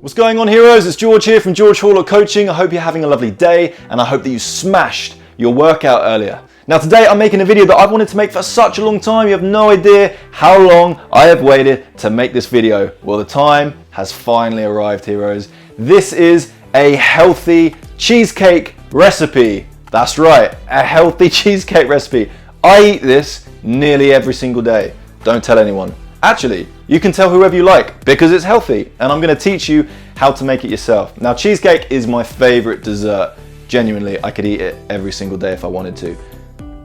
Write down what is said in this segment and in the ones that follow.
What's going on, heroes? It's George here from George Hall Coaching. I hope you're having a lovely day and I hope that you smashed your workout earlier. Now today I'm making a video that I've wanted to make for such a long time. You have no idea how long I have waited to make this video. Well, the time has finally arrived, heroes. This is a healthy cheesecake recipe. That's right, a healthy cheesecake recipe. I eat this nearly every single day. Don't tell anyone. Actually, you can tell whoever you like because it's healthy, and I'm going to teach you how to make it yourself. Now, cheesecake is my favorite dessert. Genuinely, I could eat it every single day if I wanted to.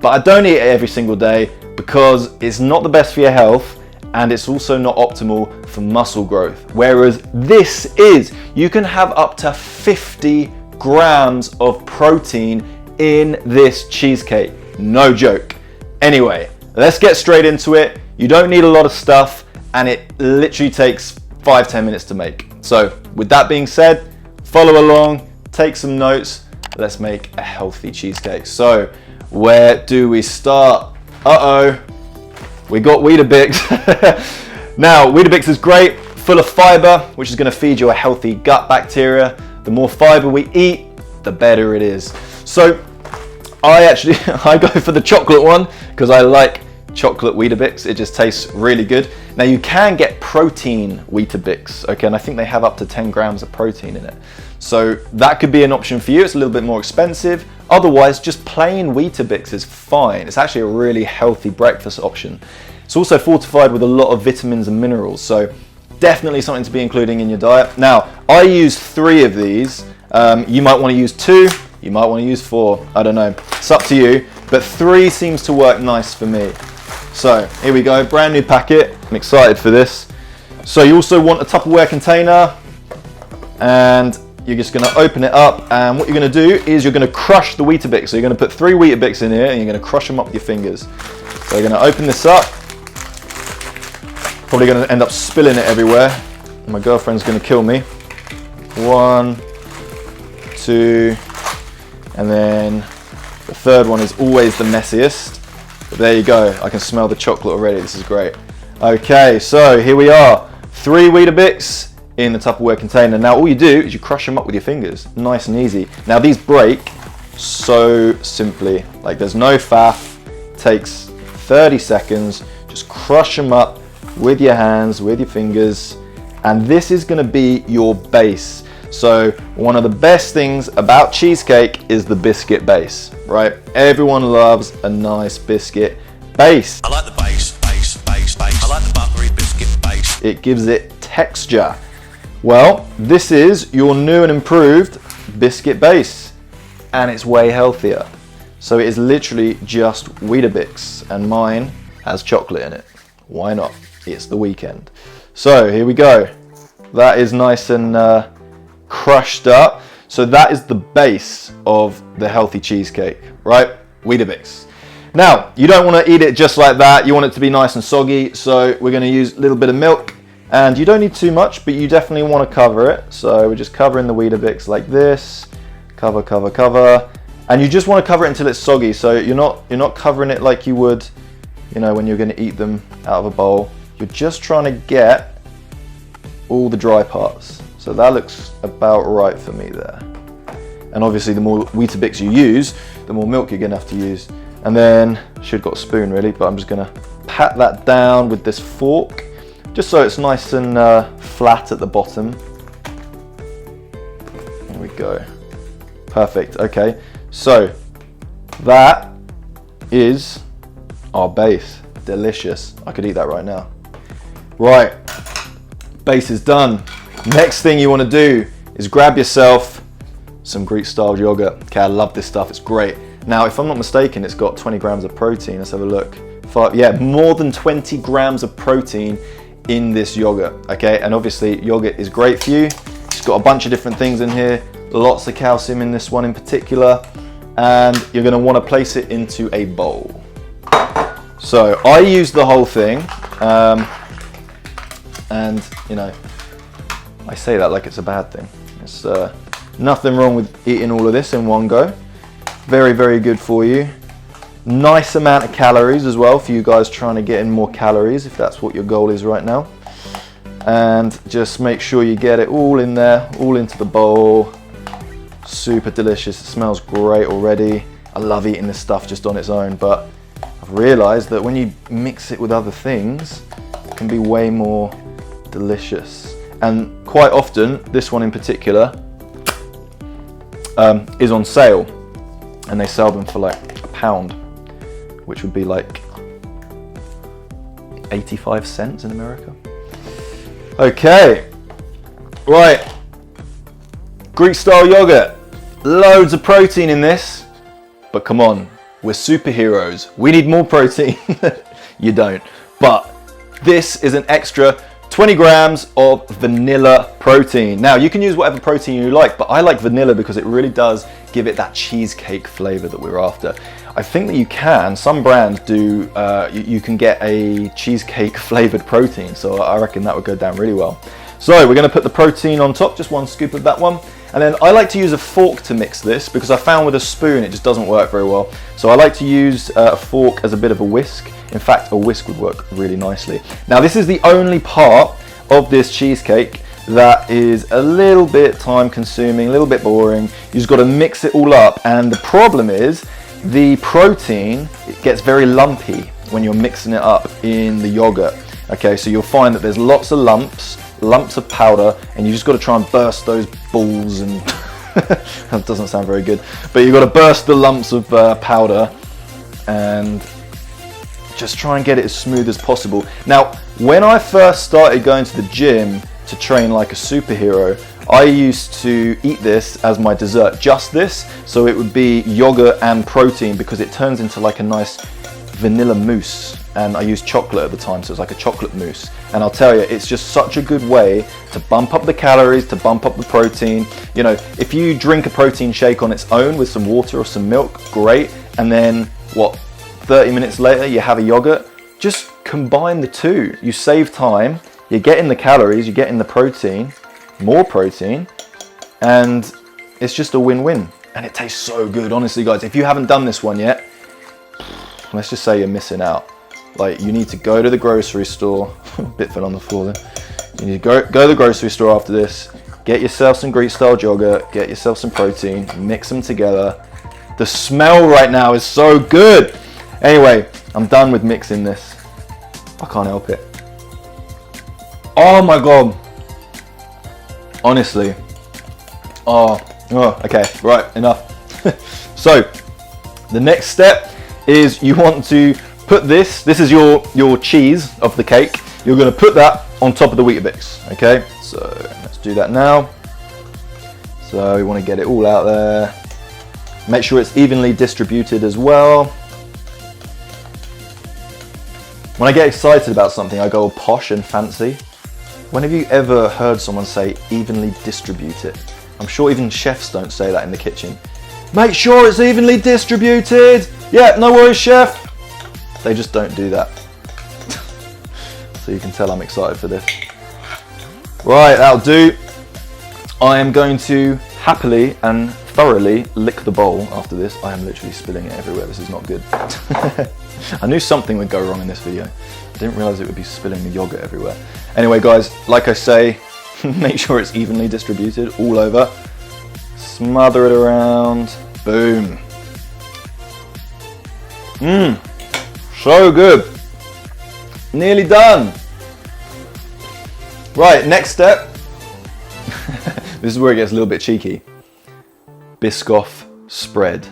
But I don't eat it every single day because it's not the best for your health and it's also not optimal for muscle growth. Whereas this is, you can have up to 50 grams of protein in this cheesecake. No joke. Anyway, let's get straight into it. You don't need a lot of stuff and it literally takes 5-10 minutes to make. So with that being said, follow along, take some notes. Let's make a healthy cheesecake. So where do we start? We got Weetabix. Now, Weetabix is great, full of fiber, which is gonna feed you a healthy gut bacteria. The more fiber we eat, the better it is. So I go for the chocolate one because I like chocolate Weetabix. It just tastes really good. Now you can get protein Weetabix, okay, and I think they have up to 10 grams of protein in it. So that could be an option for you. It's a little bit more expensive. Otherwise, just plain Weetabix is fine. It's actually a really healthy breakfast option. It's also fortified with a lot of vitamins and minerals, so definitely something to be including in your diet. Now, I use 3 of these. You might want to use 2, you might want to use 4, I don't know. It's up to you, but 3 seems to work nice for me. So here we go, brand new packet. I'm excited for this. So you also want a Tupperware container and you're just gonna open it up, and what you're gonna do is you're gonna crush the Weetabix. So you're gonna put 3 Weetabix in here and you're gonna crush them up with your fingers. So you're gonna open this up. Probably gonna end up spilling it everywhere. My girlfriend's gonna kill me. 1, 2, and then the third one is always the messiest. But there you go, I can smell the chocolate already, this is great. Okay, so here we are, 3 Weetabix in the Tupperware container. Now all you do is you crush them up with your fingers, nice and easy. Now these break so simply, like there's no faff, takes 30 seconds, just crush them up with your hands, with your fingers, and this is gonna be your base. So one of the best things about cheesecake is the biscuit base, right? Everyone loves a nice biscuit base. I like the base. I like the buttery biscuit base. It gives it texture. Well, this is your new and improved biscuit base, and it's way healthier. So it is literally just Weetabix, and mine has chocolate in it. Why not? It's the weekend. So here we go. That is nice and crushed up. So that is the base of the healthy cheesecake, right? Weetabix. Now, you don't want to eat it just like that. You want it to be nice and soggy. So we're going to use a little bit of milk, and you don't need too much, but you definitely want to cover it. So we're just covering the Weetabix like this. Cover, cover, cover. And you just want to cover it until it's soggy. So you're not covering it like you would, you know, when you're going to eat them out of a bowl. You're just trying to get all the dry parts. So that looks about right for me there. And obviously the more Weetabix you use, the more milk you're gonna have to use. And then, should have got a spoon really, but I'm just gonna pat that down with this fork, just so it's nice and flat at the bottom. There we go. Perfect, okay. So, that is our base. Delicious. I could eat that right now. Right, base is done. Next thing you want to do is grab yourself some Greek style yogurt. Okay, I love this stuff, it's great. Now, if I'm not mistaken, it's got 20 grams of protein. Let's have a look. More than 20 grams of protein in this yogurt, okay? And obviously, yogurt is great for you. It's got a bunch of different things in here, lots of calcium in this one in particular, and you're gonna wanna place it into a bowl. So, I use the whole thing, and you know, I say that like it's a bad thing. It's nothing wrong with eating all of this in one go. Very, very good for you. Nice amount of calories as well for you guys trying to get in more calories if that's what your goal is right now. and just make sure you get it all in there, all into the bowl. Super delicious. It smells great already. I love eating this stuff just on its own, but I've realized that when you mix it with other things, it can be way more delicious. And quite often, this one in particular is on sale, and they sell them for like £1, which would be like 85 cents in America. Okay, right, Greek style yogurt. Loads of protein in this, but come on, we're superheroes. We need more protein. You don't, but this is an extra 20 grams of vanilla protein. Now, you can use whatever protein you like, but I like vanilla because it really does give it that cheesecake flavor that we're after. I think that you can, some brands do, you can get a cheesecake flavored protein, so I reckon that would go down really well. So we're gonna put the protein on top, just 1 scoop of that one. And then I like to use a fork to mix this because I found with a spoon it just doesn't work very well. So I like to use a fork as a bit of a whisk. In fact, a whisk would work really nicely. Now, this is the only part of this cheesecake that is a little bit time consuming, a little bit boring. You just got to mix it all up, and the problem is the protein, it gets very lumpy when you're mixing it up in the yogurt. Okay, so you'll find that there's lots of lumps of powder, and you just got to try and burst those balls, and that doesn't sound very good, but you've got to burst the lumps of powder and just try and get it as smooth as possible. Now, when I first started going to the gym to train like a superhero, I used to eat this as my dessert, just this, so it would be yogurt and protein because it turns into like a nice vanilla mousse, and I used chocolate at the time, so it's like a chocolate mousse. And I'll tell you, it's just such a good way to bump up the calories, to bump up the protein. You know, if you drink a protein shake on its own with some water or some milk, great. And then, what, 30 minutes later, you have a yogurt. Just combine the two. You save time, you're getting the calories, you're getting the protein, more protein, and it's just a win-win. And it tastes so good, honestly, guys. If you haven't done this one yet, let's just say you're missing out. Like, you need to go to the grocery store. Bit fell on the floor there. You need to go to the grocery store after this, get yourself some Greek style yogurt, get yourself some protein, mix them together. The smell right now is so good. Anyway, I'm done with mixing this. I can't help it. Oh my God. Honestly. Oh, okay, right, enough. So, the next step is you want to put this is your cheese of the cake. You're going to put that on top of the Weetabix, okay? So let's do that now. So we want to get it all out there. Make sure it's evenly distributed as well. When I get excited about something, I go all posh and fancy. When have you ever heard someone say evenly distribute it? I'm sure even chefs don't say that in the kitchen. Make sure it's evenly distributed. Yeah, no worries, chef. They just don't do that. So you can tell I'm excited for this. Right, that'll do. I am going to happily and thoroughly lick the bowl after this. I am literally spilling it everywhere. This is not good. I knew something would go wrong in this video. I didn't realize it would be spilling the yogurt everywhere. Anyway, guys, like I say, make sure it's evenly distributed all over. Smother it around. Boom. So good. Nearly done. Right, next step. This is where it gets a little bit cheeky. Biscoff Spread.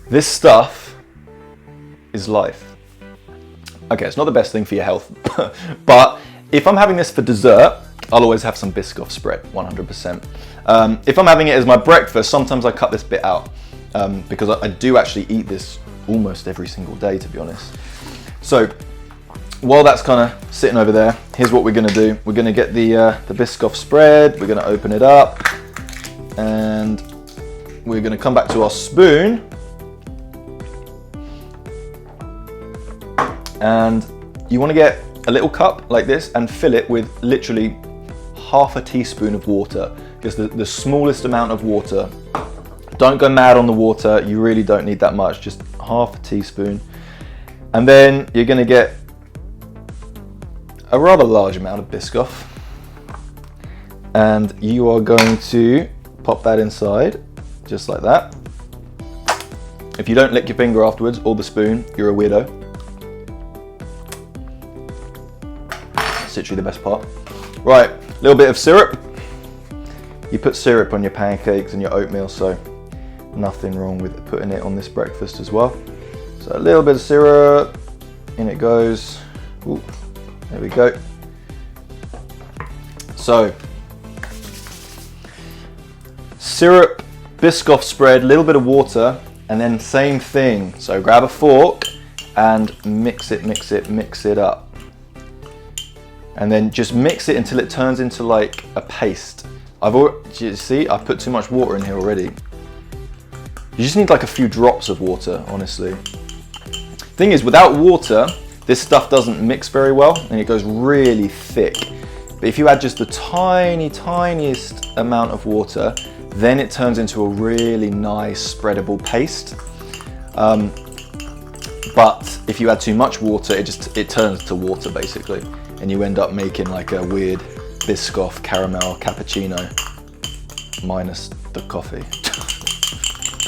This stuff is life. Okay, it's not the best thing for your health, but if I'm having this for dessert, I'll always have some Biscoff Spread, 100%. If I'm having it as my breakfast, sometimes I cut this bit out because I do actually eat this almost every single day, to be honest. So while that's kind of sitting over there, here's what we're going to do. We're going to get the Biscoff Spread. We're going to open it up, and we're going to come back to our spoon, and you want to get a little cup like this and fill it with literally half a teaspoon of water. Just the smallest amount of water. Don't go mad on the water. You really don't need that much. Just half a teaspoon. And then you're going to get a rather large amount of Biscoff. And you are going to pop that inside, just like that. If you don't lick your finger afterwards, or the spoon, you're a weirdo. That's literally the best part. Right, a little bit of syrup. You put syrup on your pancakes and your oatmeal, so nothing wrong with putting it on this breakfast as well. So a little bit of syrup, in it goes. Ooh, there we go. So, syrup, Biscoff spread, a little bit of water, and then same thing. So grab a fork and mix it up. And then just mix it until it turns into like a paste. You see, I've put too much water in here already. You just need like a few drops of water, honestly. Thing is, without water, this stuff doesn't mix very well and it goes really thick. But if you add just the tiniest amount of water, then it turns into a really nice spreadable paste. But if you add too much water, it turns to water basically, and you end up making like a weird Biscoff caramel cappuccino minus the coffee.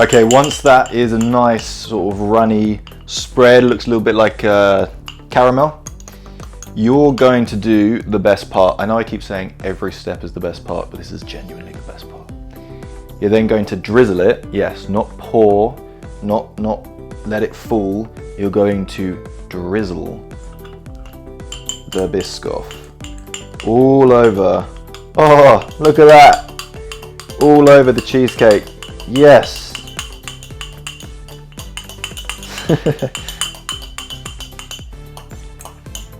Okay, once that is a nice sort of runny spread, looks a little bit like caramel, you're going to do the best part. I know I keep saying every step is the best part, but this is genuinely the best part. You're then going to drizzle it. Yes, not pour, not let it fall. You're going to drizzle the Biscoff all over. Oh, look at that. All over the cheesecake. Yes.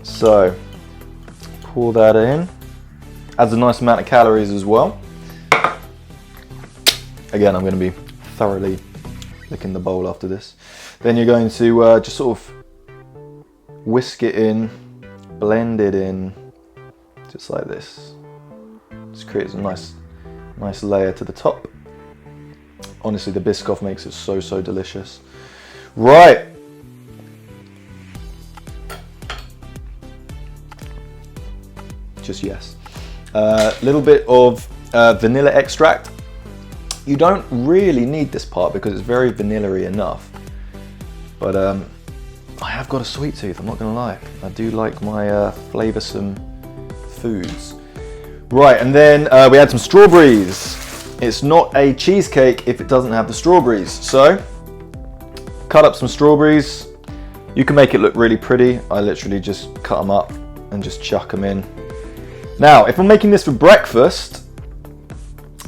So, pour that in. Adds a nice amount of calories as well. Again, I'm going to be thoroughly licking the bowl after this. Then you're going to just sort of whisk it in, blend it in, just like this. Just creates a nice layer to the top. Honestly, the Biscoff makes it so delicious. Right. Just yes. A little bit of vanilla extract. You don't really need this part because it's very vanilla-y enough. But I have got a sweet tooth, I'm not gonna lie. I do like my flavoursome foods. Right, and then we add some strawberries. It's not a cheesecake if it doesn't have the strawberries. So, cut up some strawberries. You can make it look really pretty. I literally just cut them up and just chuck them in. Now, if I'm making this for breakfast,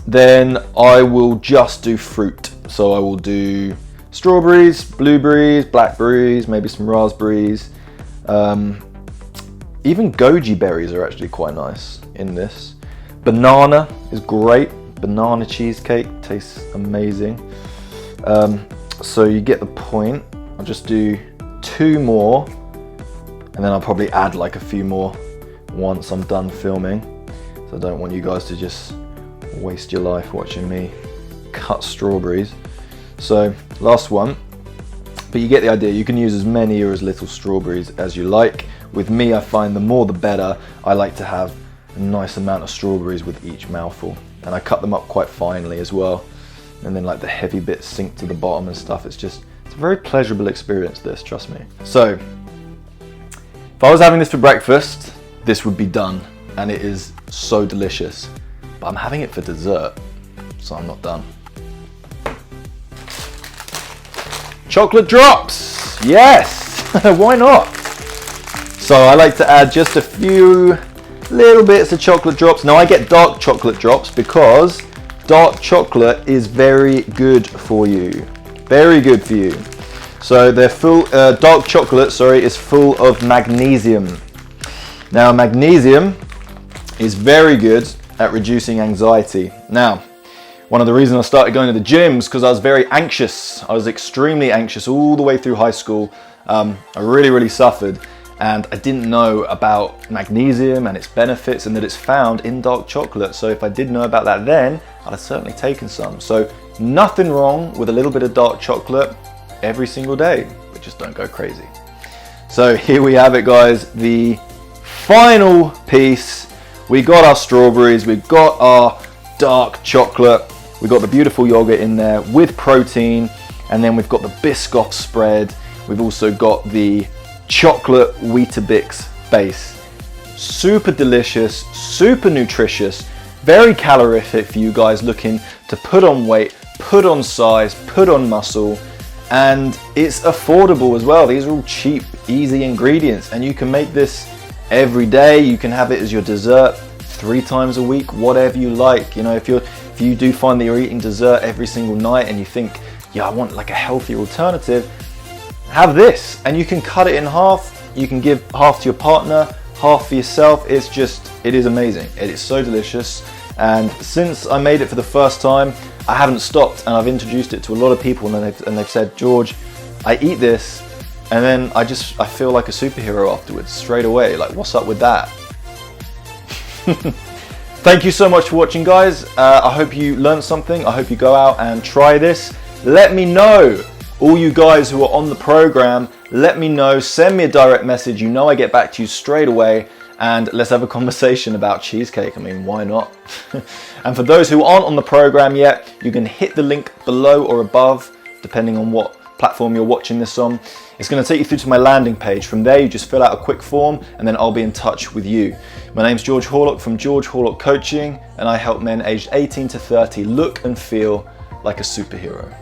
then I will just do fruit. So I will do strawberries, blueberries, blackberries, maybe some raspberries. Even goji berries are actually quite nice in this. Banana is great. Banana cheesecake tastes amazing. So you get the point. I'll just do 2 more, and then I'll probably add like a few more once I'm done filming. So I don't want you guys to just waste your life watching me cut strawberries. So last one, but you get the idea. You can use as many or as little strawberries as you like. With me, I find the more the better. I like to have a nice amount of strawberries with each mouthful, and I cut them up quite finely as well, and then like the heavy bits sink to the bottom and stuff. It's a very pleasurable experience, this, trust me. So if I was having this for breakfast, this would be done, and it is so delicious. But I'm having it for dessert, so I'm not done. Chocolate drops, yes, why not? So I like to add just a few little bits of chocolate drops. Now I get dark chocolate drops because dark chocolate is very good for you. Very good for you. So they're full, dark chocolate, sorry, is full of magnesium. Now magnesium is very good at reducing anxiety. Now, one of the reasons I started going to the gym is because I was very anxious. I was extremely anxious all the way through high school. I really suffered, and I didn't know about magnesium and its benefits and that it's found in dark chocolate. So if I did know about that then, I'd have certainly taken some. So nothing wrong with a little bit of dark chocolate every single day, but just don't go crazy. So here we have it, guys, the final piece, we got our strawberries, we've got our dark chocolate, we've got the beautiful yogurt in there with protein, and then we've got the Biscoff Spread. We've also got the chocolate Weetabix base. Super delicious, super nutritious, very calorific for you guys looking to put on weight, put on size, put on muscle, and it's affordable as well. These are all cheap, easy ingredients, and you can make this every day. You can have it as your dessert 3 times a week, whatever you like. You know, if you do find that you're eating dessert every single night and you think, yeah, I want like a healthier alternative, have this, and you can cut it in half. You can give half to your partner, half for yourself. It is amazing. It is so delicious. And since I made it for the first time, I haven't stopped, and I've introduced it to a lot of people, and they've said, George, I eat this and then I feel like a superhero afterwards, straight away. Like, what's up with that? Thank you so much for watching, guys. I hope you learned something. I hope you go out and try this. Let me know, all you guys who are on the program, let me know, send me a direct message. You know I get back to you straight away, and let's have a conversation about cheesecake. I mean, why not? And for those who aren't on the program yet, you can hit the link below or above, depending on what platform you're watching this on. It's going to take you through to my landing page. From there, you just fill out a quick form, and then I'll be in touch with you. My name's George Horlock from George Horlock Coaching, and I help men aged 18 to 30 look and feel like a superhero.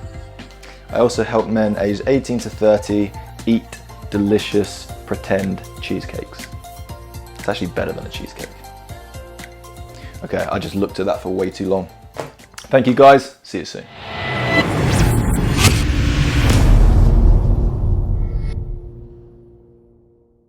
I also help men aged 18 to 30 eat delicious pretend cheesecakes. It's actually better than a cheesecake. Okay, I just looked at that for way too long. Thank you guys, see you soon.